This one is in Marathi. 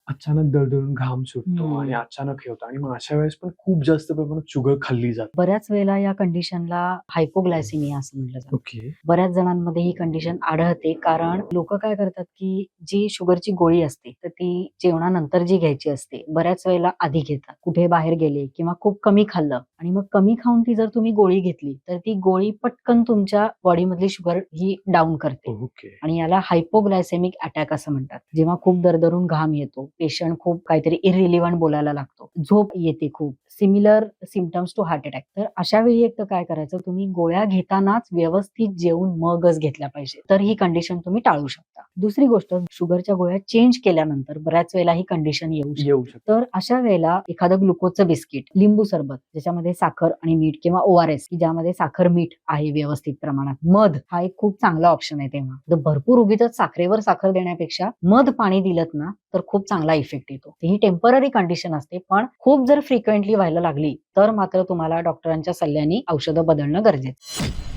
अचानक दळदळून घाम सुटतो आणि हम्म. अचानक हे होतं आणि मग अशा वेळेस पण खूप जास्त प्रमाणात शुगर खाल्ली जाते. बऱ्याच वेळेला या कंडिशनला हायपोग्लायसिमिया असं म्हटलं जातं. ओके. बऱ्याच जणांमध्ये ही कंडिशन आढळते, कारण लोक काय करतात की जी शुगरची गोळी असते तर ती जेवणानंतर जी घ्यायची असते बऱ्याच वेळेला आधी घेतात. कुठे बाहेर गेले किंवा खूप कमी खाल्लं आणि मग कमी खाऊन ती जर तुम्ही गोळी घेतली तर ती गोळी पटकन तुमच्या बॉडीमधली शुगर ही डाऊन करते ओके. आणि याला हायपोग्लायसेमिक अटॅक असं म्हणतात. जेव्हा खूप दरदरून घाम येतो, पेशंट खूप काहीतरी इररिलिव्हंट बोलायला लागतो, झोप येते खूप, similar symptoms to heart attack. तर अशा वेळी एक तर काय करायचं, तुम्ही गोळ्या घेतानाच व्यवस्थित जेवून मगच घेतल्या पाहिजे, तर ही कंडिशन तुम्ही टाळू शकता. दुसरी गोष्ट, शुगरच्या गोळ्या चेंज केल्यानंतर बऱ्याच वेळेला ही कंडिशन येऊ शकते. तर अशा वेळेला एखादं ग्लुकोजचं बिस्किट, लिंबू सरबत ज्याच्यामध्ये साखर आणि मीठ किंवा ORS की ज्यामध्ये साखर मीठ आहे व्यवस्थित प्रमाणात, मध हा एक खूप चांगला ऑप्शन आहे. तेव्हा तर भरपूर उगीचच साखरेवर साखर देण्यापेक्षा मध पाणी दिलत ना तर खूप चांगला इफेक्ट येतो. ही टेम्पररी कंडिशन असते, पण खूप जर फ्रिक्वेंटली व्हायला लागली तर मात्र तुम्हाला डॉक्टरांच्या सल्ल्याने औषधं बदलणं गरजेचं.